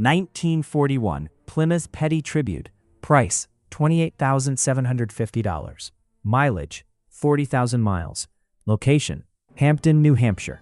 1941 Plymouth Petty Tribute. Price $28,750. Mileage 40,000 miles. Location Hampton, New Hampshire.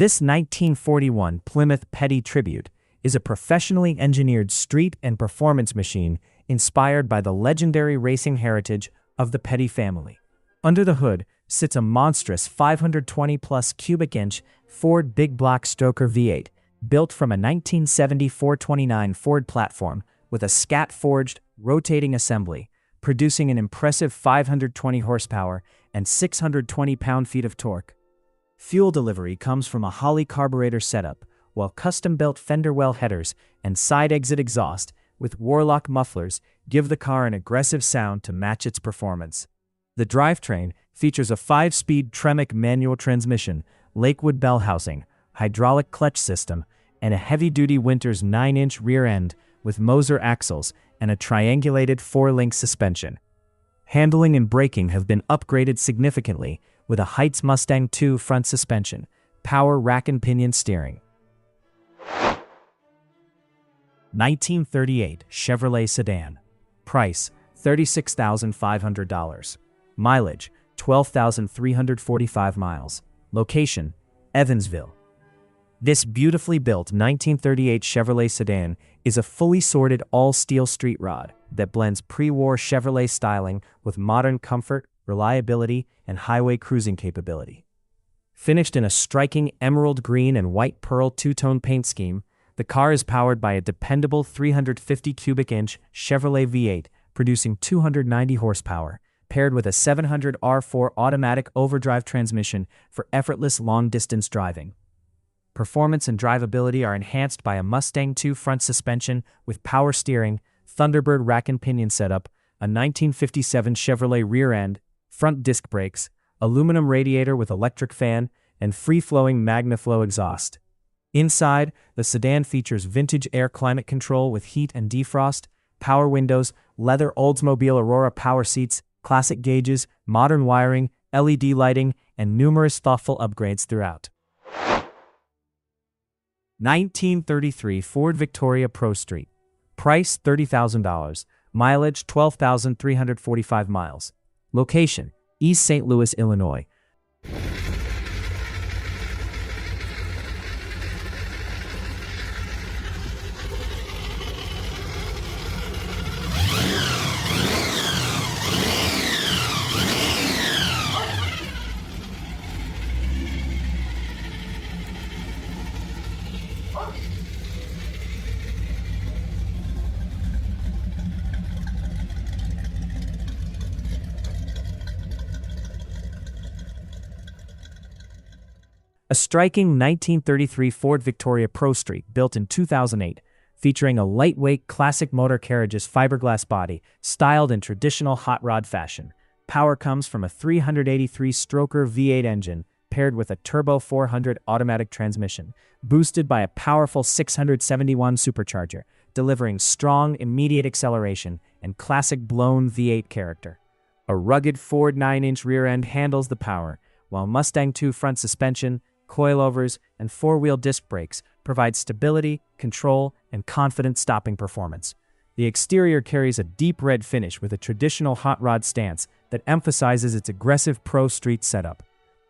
This 1941 Plymouth Petty Tribute is a professionally engineered street and performance machine inspired by the legendary racing heritage of the Petty family. Under the hood sits a monstrous 520-plus cubic inch Ford Big Block Stroker V8 built from a 1970 429 Ford platform with a scat-forged, rotating assembly, producing an impressive 520 horsepower and 620 pound-feet of torque. Fuel delivery comes from a Holley carburetor setup, while custom-built fender well headers and side-exit exhaust with Warlock mufflers give the car an aggressive sound to match its performance. The drivetrain features a 5-speed Tremec manual transmission, Lakewood bell housing, hydraulic clutch system, and a heavy-duty Winters 9-inch rear end with Moser axles and a triangulated 4-link suspension. Handling and braking have been upgraded significantly with a Heights Mustang II front suspension, power rack and pinion steering. 1938 Chevrolet sedan. Price $36,500. Mileage 12,345 miles. Location Evansville. This beautifully built 1938 Chevrolet sedan is a fully sorted all-steel street rod that blends pre-war Chevrolet styling with modern comfort, reliability, and highway cruising capability. Finished in a striking emerald green and white pearl two-tone paint scheme, the car is powered by a dependable 350 cubic inch Chevrolet V8 producing 290 horsepower, paired with a 700 R4 automatic overdrive transmission for effortless long-distance driving. Performance and drivability are enhanced by a Mustang II front suspension with power steering, Thunderbird rack and pinion setup, a 1957 Chevrolet rear end, front disc brakes, aluminum radiator with electric fan, and free-flowing MagnaFlow exhaust. Inside, the sedan features vintage air climate control with heat and defrost, power windows, leather Oldsmobile Aurora power seats, classic gauges, modern wiring, LED lighting, and numerous thoughtful upgrades throughout. 1933 Ford Victoria Pro Street. Price $30,000. Mileage 12,345 miles. Location East St. Louis, Illinois. A striking 1933 Ford Victoria Pro Street built in 2008, featuring a lightweight classic motor carriage's fiberglass body styled in traditional hot rod fashion. Power comes from a 383-stroker V8 engine paired with a turbo 400 automatic transmission, boosted by a powerful 671 supercharger, delivering strong immediate acceleration and classic blown V8 character. A rugged Ford 9-inch rear end handles the power, while Mustang II front suspension, coilovers, and 4-wheel disc brakes provide stability, control, and confident stopping performance. The exterior carries a deep red finish with a traditional hot rod stance that emphasizes its aggressive pro street setup.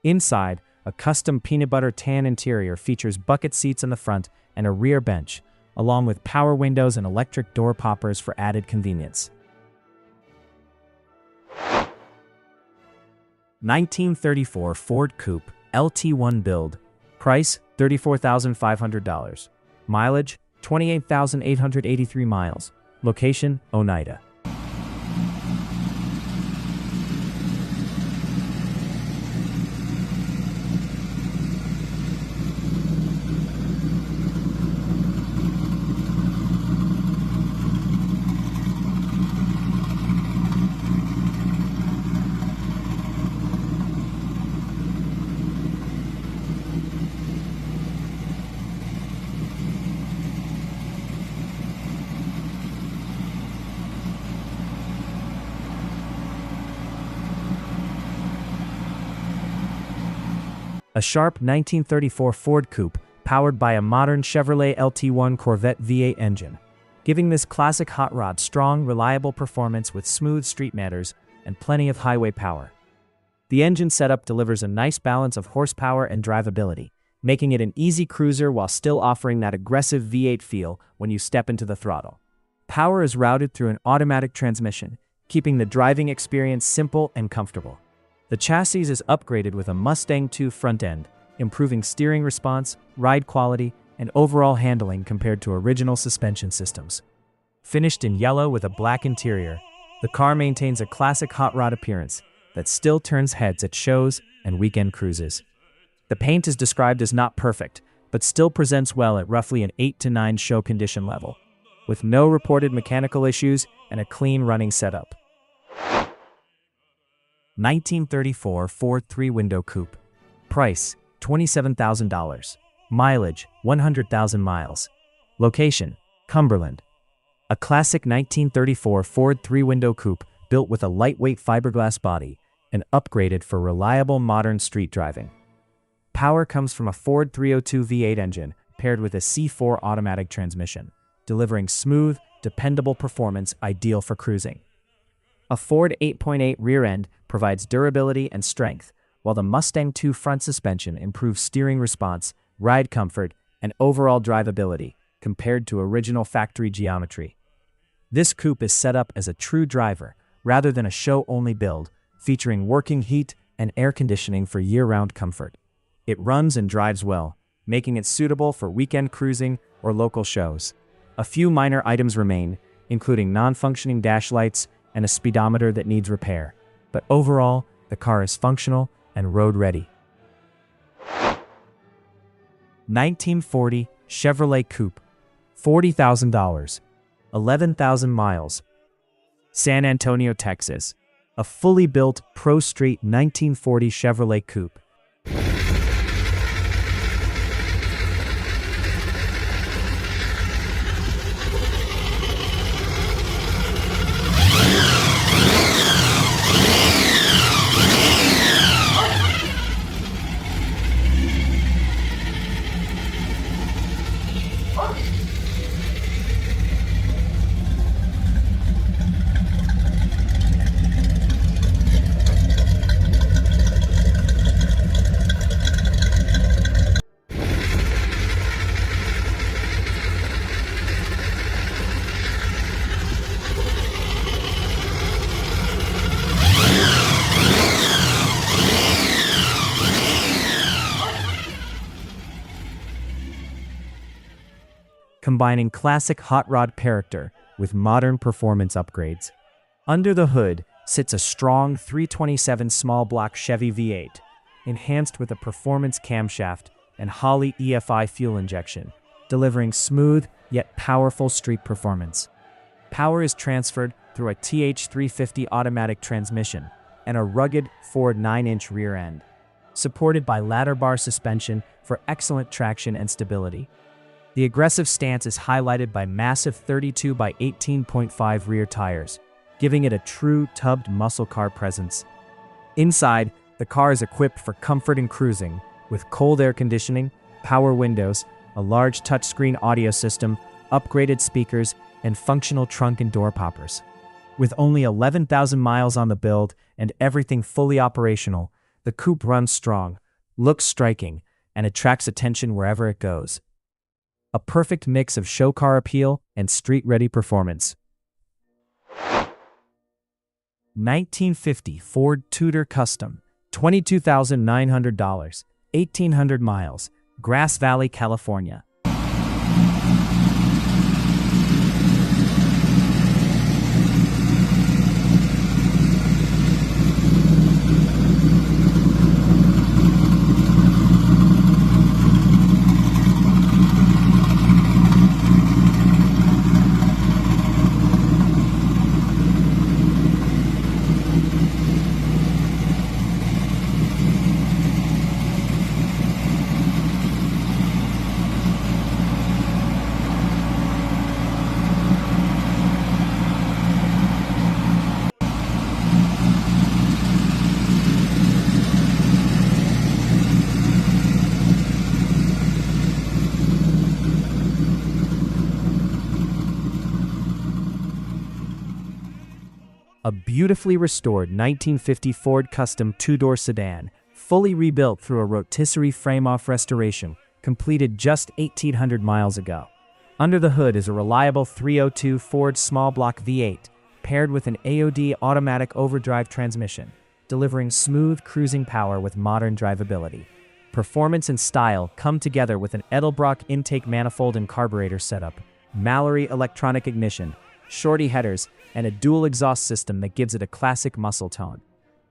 Inside, a custom peanut butter tan interior features bucket seats in the front and a rear bench, along with power windows and electric door poppers for added convenience. 1934 Ford Coupe LT1 build. Price $34,500. Mileage 28,883 miles. Location, Oneida. A sharp 1934 Ford Coupe powered by a modern Chevrolet LT1 Corvette V8 engine, giving this classic hot rod strong, reliable performance with smooth street manners and plenty of highway power. The engine setup delivers a nice balance of horsepower and drivability, making it an easy cruiser while still offering that aggressive V8 feel when you step into the throttle. Power is routed through an automatic transmission, keeping the driving experience simple and comfortable. The chassis is upgraded with a Mustang II front end, improving steering response, ride quality, and overall handling compared to original suspension systems. Finished in yellow with a black interior, the car maintains a classic hot rod appearance that still turns heads at shows and weekend cruises. The paint is described as not perfect, but still presents well at roughly an 8 to 9 show condition level, with no reported mechanical issues and a clean running setup. 1934 Ford 3-window coupe. Price, $27,000. Mileage, 100,000 miles. Location, Cumberland. A classic 1934 Ford 3-window coupe built with a lightweight fiberglass body and upgraded for reliable modern street driving. Power comes from a Ford 302 V8 engine paired with a C4 automatic transmission, delivering smooth, dependable performance ideal for cruising. A Ford 8.8 rear end provides durability and strength, while the Mustang II front suspension improves steering response, ride comfort, and overall drivability compared to original factory geometry. This coupe is set up as a true driver rather than a show-only build, featuring working heat and air conditioning for year-round comfort. It runs and drives well, making it suitable for weekend cruising or local shows. A few minor items remain, including non-functioning dash lights and a speedometer that needs repair, but overall, the car is functional and road-ready. 1940 Chevrolet Coupe. $40,000. 11,000 miles. San Antonio, Texas. A fully built Pro Street 1940 Chevrolet Coupe. Combining classic hot rod character with modern performance upgrades. Under the hood sits a strong 327 small block Chevy V8, enhanced with a performance camshaft and Holley EFI fuel injection, delivering smooth yet powerful street performance. Power is transferred through a TH350 automatic transmission and a rugged Ford 9-inch rear end, supported by ladder bar suspension for excellent traction and stability. The aggressive stance is highlighted by massive 32 by 18.5 rear tires, giving it a true tubbed muscle car presence. Inside, the car is equipped for comfort and cruising, with cold air conditioning, power windows, a large touchscreen audio system, upgraded speakers, and functional trunk and door poppers. With only 11,000 miles on the build and everything fully operational, the coupe runs strong, looks striking, and attracts attention wherever it goes. A perfect mix of show car appeal and street-ready performance. 1950 Ford Tudor Custom. $22,900. 1,800 miles. Grass Valley, California. a beautifully restored 1950 Ford Custom two-door sedan, fully rebuilt through a rotisserie frame-off restoration, completed just 1,800 miles ago. Under the hood is a reliable 302 Ford small block V8, paired with an AOD automatic overdrive transmission, delivering smooth cruising power with modern drivability. Performance and style come together with an Edelbrock intake manifold and carburetor setup, Mallory electronic ignition, shorty headers, and a dual exhaust system that gives it a classic muscle tone.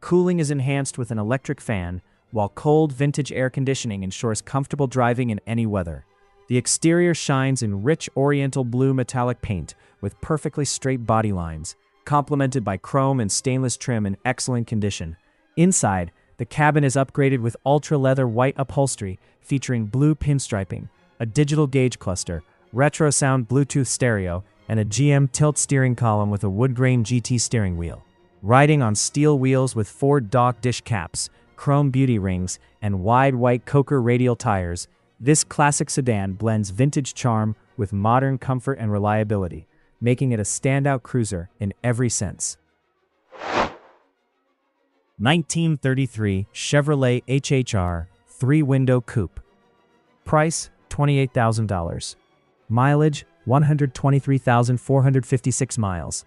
Cooling is enhanced with an electric fan, while cold vintage air conditioning ensures comfortable driving in any weather. The exterior shines in rich oriental blue metallic paint with perfectly straight body lines, complemented by chrome and stainless trim in excellent condition. Inside, the cabin is upgraded with ultra-leather white upholstery featuring blue pinstriping, a digital gauge cluster, retro sound Bluetooth stereo, and a GM tilt steering column with a wood-grain GT steering wheel. Riding on steel wheels with Ford Dock dish caps, chrome beauty rings, and wide white Coker radial tires, this classic sedan blends vintage charm with modern comfort and reliability, making it a standout cruiser in every sense. 1933 Chevrolet HHR 3-window coupe. Price $28,000. Mileage 123,456 miles.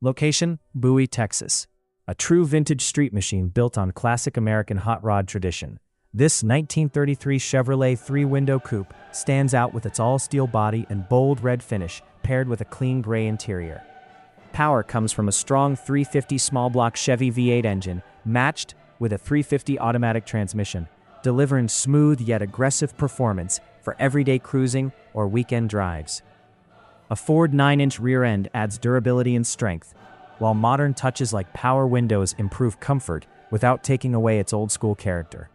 Location, Bowie, Texas. A true vintage street machine built on classic American hot rod tradition. This 1933 Chevrolet 3-window coupe stands out with its all-steel body and bold red finish, paired with a clean gray interior. Power comes from a strong 350 small-block Chevy V8 engine, matched with a 350 automatic transmission, delivering smooth yet aggressive performance for everyday cruising or weekend drives. A Ford 9-inch rear end adds durability and strength, while modern touches like power windows improve comfort without taking away its old-school character.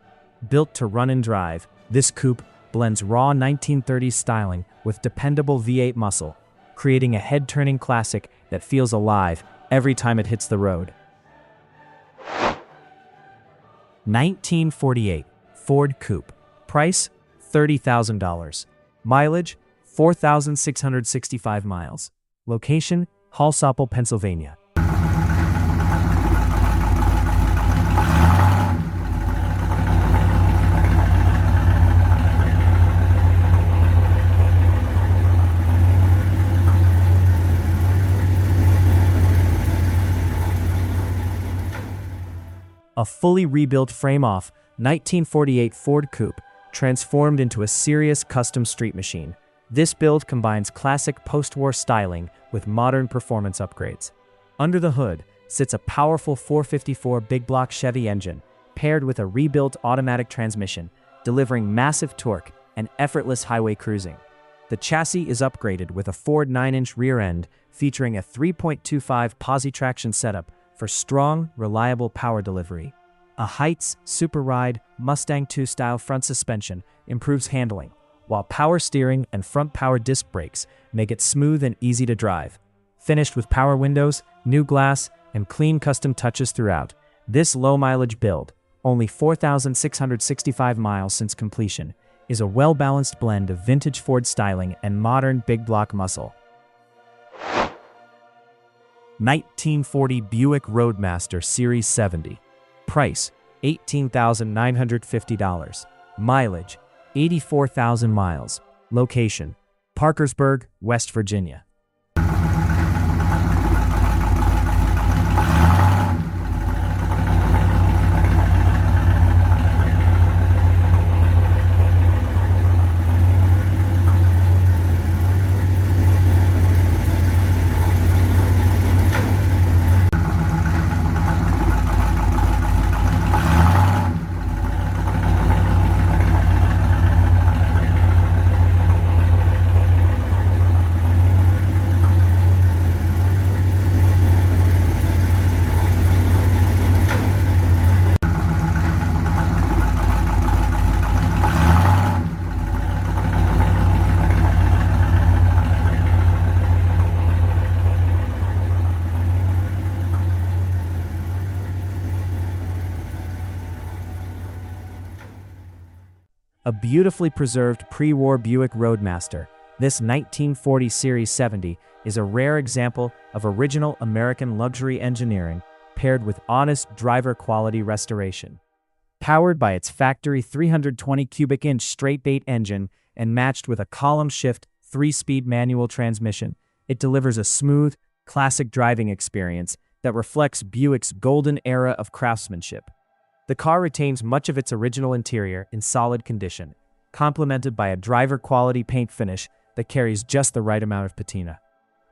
Built to run and drive, this coupe blends raw 1930s styling with dependable V8 muscle, creating a head-turning classic that feels alive every time it hits the road. 1948 Ford Coupe. Price $30,000. Mileage 4,665 miles. Location, Hallsopple, Pennsylvania. A fully rebuilt frame-off 1948 Ford Coupe transformed into a serious custom street machine. This build combines classic post-war styling with modern performance upgrades. Under the hood sits a powerful 454 big block Chevy engine, paired with a rebuilt automatic transmission, delivering massive torque and effortless highway cruising. The chassis is upgraded with a Ford 9-inch rear end, featuring a 3.25 posi traction setup for strong, reliable power delivery. A Heights Super Ride Mustang II style front suspension improves handling, while power steering and front power disc brakes make it smooth and easy to drive. Finished with power windows, new glass, and clean custom touches throughout, this low-mileage build, only 4,665 miles since completion, is a well-balanced blend of vintage Ford styling and modern big-block muscle. 1940 Buick Roadmaster Series 70. Price $18,950. Mileage 84,000 miles. Location, Parkersburg, West Virginia. A beautifully preserved pre-war Buick Roadmaster, this 1940 Series 70 is a rare example of original American luxury engineering paired with honest driver-quality restoration. Powered by its factory 320 cubic inch straight-8 engine and matched with a column-shift 3-speed manual transmission, it delivers a smooth, classic driving experience that reflects Buick's golden era of craftsmanship. The car retains much of its original interior in solid condition, complemented by a driver-quality paint finish that carries just the right amount of patina.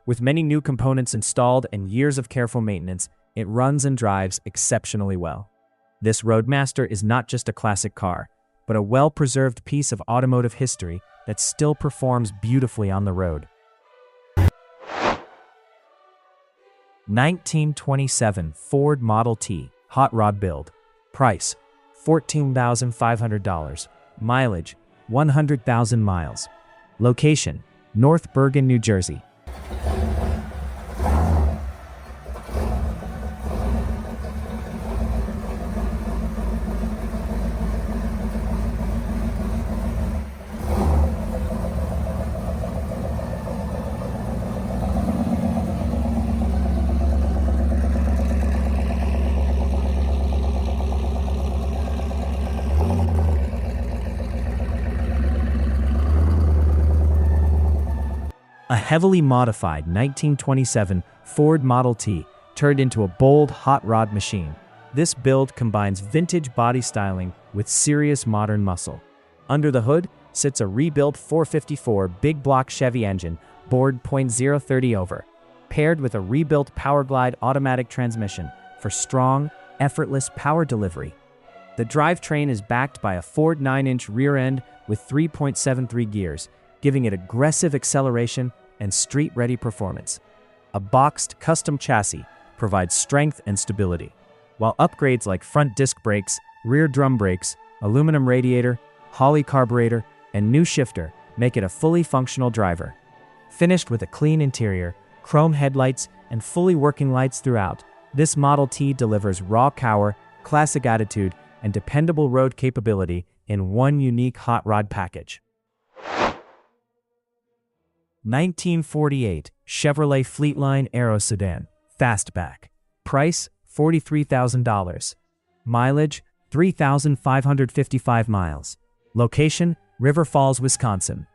With many new components installed and years of careful maintenance, it runs and drives exceptionally well. This Roadmaster is not just a classic car, but a well-preserved piece of automotive history that still performs beautifully on the road. 1927 Ford Model T Hot Rod Build. Price, $14,500. Mileage, 100,000 miles. Location, North Bergen, New Jersey. A heavily modified 1927 Ford Model T turned into a bold hot rod machine. This build combines vintage body styling with serious modern muscle. Under the hood sits a rebuilt 454 big block Chevy engine, bored .030 over, paired with a rebuilt Powerglide automatic transmission for strong, effortless power delivery. The drivetrain is backed by a Ford 9-inch rear end with 3.73 gears, giving it aggressive acceleration and street-ready performance. A boxed custom chassis provides strength and stability, while upgrades like front disc brakes, rear drum brakes, aluminum radiator, Holley carburetor, and new shifter make it a fully functional driver. Finished with a clean interior, chrome headlights, and fully working lights throughout, this Model T delivers raw power, classic attitude, and dependable road capability in one unique hot rod package. 1948 Chevrolet Fleetline Aero Sedan Fastback. Price, $43,000. Mileage, 3,555 miles. Location, River Falls, Wisconsin.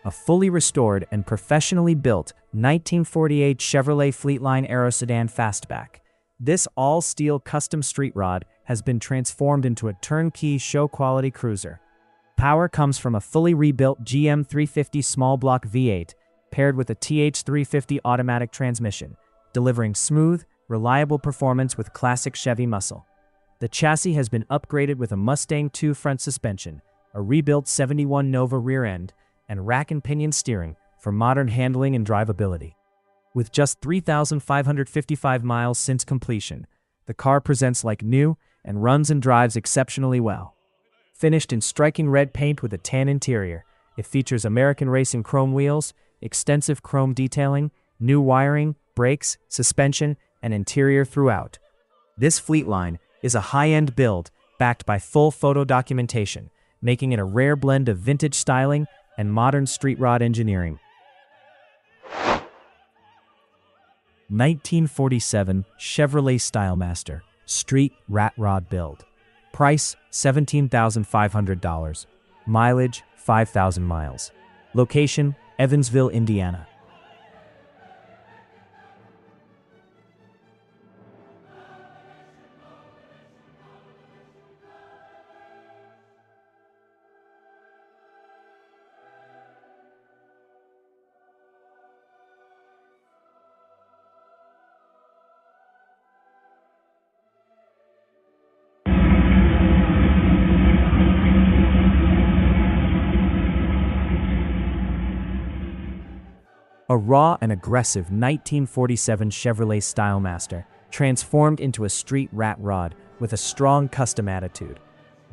A fully restored and professionally built 1948 Chevrolet Fleetline Aero Sedan Fastback. This all-steel custom street rod has been transformed into a turnkey show-quality cruiser. Power comes from a fully rebuilt GM 350 small block V8 paired with a TH350 automatic transmission, delivering smooth, reliable performance with classic Chevy muscle. The chassis has been upgraded with a Mustang II front suspension, a rebuilt 71 Nova rear end, and rack and pinion steering for modern handling and drivability. With just 3,555 miles since completion, the car presents like new and runs and drives exceptionally well. Finished in striking red paint with a tan interior, it features American Racing chrome wheels, extensive chrome detailing, new wiring, brakes, suspension, and interior throughout. This Fleetline is a high-end build backed by full photo documentation, making it a rare blend of vintage styling and modern street rod engineering. 1947 Chevrolet Stylemaster Street Rat Rod Build. Price, $17,500. Mileage, 5,000 miles. Location, Evansville, Indiana. A raw and aggressive 1947 Chevrolet Stylemaster transformed into a street rat rod with a strong custom attitude.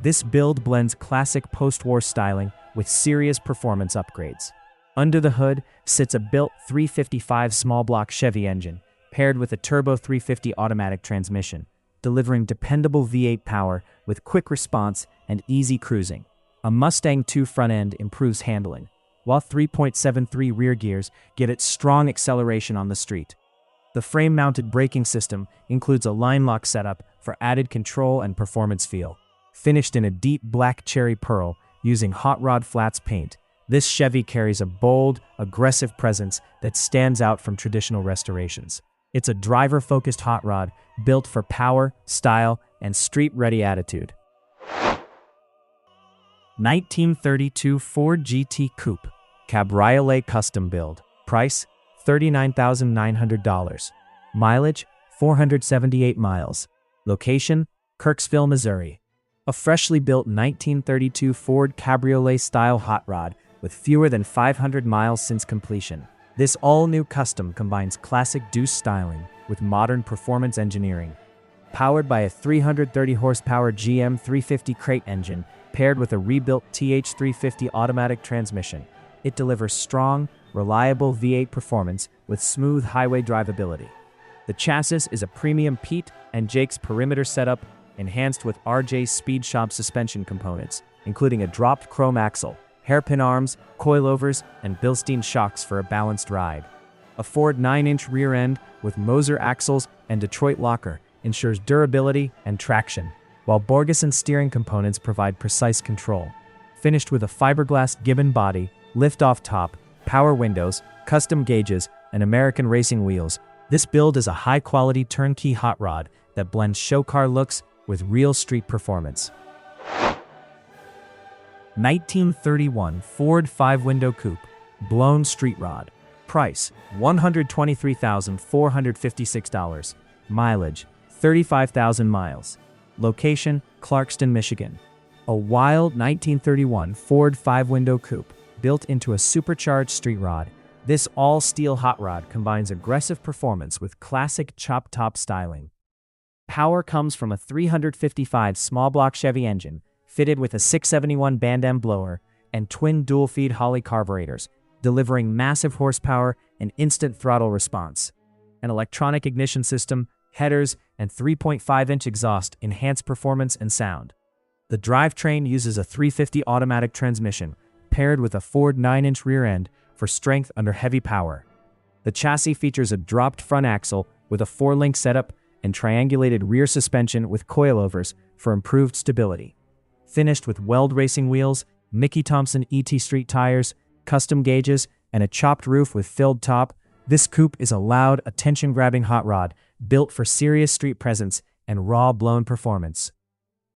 This build blends classic post-war styling with serious performance upgrades. Under the hood sits a built 355 small block Chevy engine paired with a turbo 350 automatic transmission, delivering dependable V8 power with quick response and easy cruising. A Mustang 2 front end improves handling, while 3.73 rear gears get it strong acceleration on the street. The frame-mounted braking system includes a line lock setup for added control and performance feel. Finished in a deep black cherry pearl using hot rod flats paint, this Chevy carries a bold, aggressive presence that stands out from traditional restorations. It's a driver-focused hot rod built for power, style, and street-ready attitude. 1932 Ford GT Coupe Cabriolet Custom Build. Price, $39,900. Mileage, 478 miles. Location, Kirksville, Missouri. A freshly built 1932 Ford Cabriolet-style hot rod with fewer than 500 miles since completion. This all-new custom combines classic deuce styling with modern performance engineering. Powered by a 330-horsepower GM 350 crate engine paired with a rebuilt TH350 automatic transmission, it delivers strong, reliable V8 performance with smooth highway drivability. The chassis is a premium Pete and Jake's perimeter setup enhanced with RJ's Speed Shop suspension components, including a dropped chrome axle, hairpin arms, coilovers, and Bilstein shocks for a balanced ride. A Ford 9-inch rear end with Moser axles and Detroit locker ensures durability and traction, while Borgeson steering components provide precise control. Finished with a fiberglass Gibbon body, lift-off top, power windows, custom gauges, and American racing wheels, this build is a high-quality turnkey hot rod that blends show car looks with real street performance. 1931 Ford 5-window coupe, blown street rod. Price, $123,456. Mileage, 35,000 miles. Location, Clarkston, Michigan. A wild 1931 Ford 5-window coupe built into a supercharged street rod. This all-steel hot rod combines aggressive performance with classic chop-top styling. Power comes from a 355 small-block Chevy engine fitted with a 671 Band M blower and twin dual-feed Holley carburetors, delivering massive horsepower and instant throttle response. An electronic ignition system, headers, and 3.5-inch exhaust enhance performance and sound. The drivetrain uses a 350 automatic transmission paired with a Ford 9-inch rear end for strength under heavy power. The chassis features a dropped front axle with a 4-link setup and triangulated rear suspension with coilovers for improved stability. Finished with Weld racing wheels, Mickey Thompson ET Street tires, custom gauges, and a chopped roof with filled top, this coupe is a loud, attention-grabbing hot rod built for serious street presence and raw blown performance.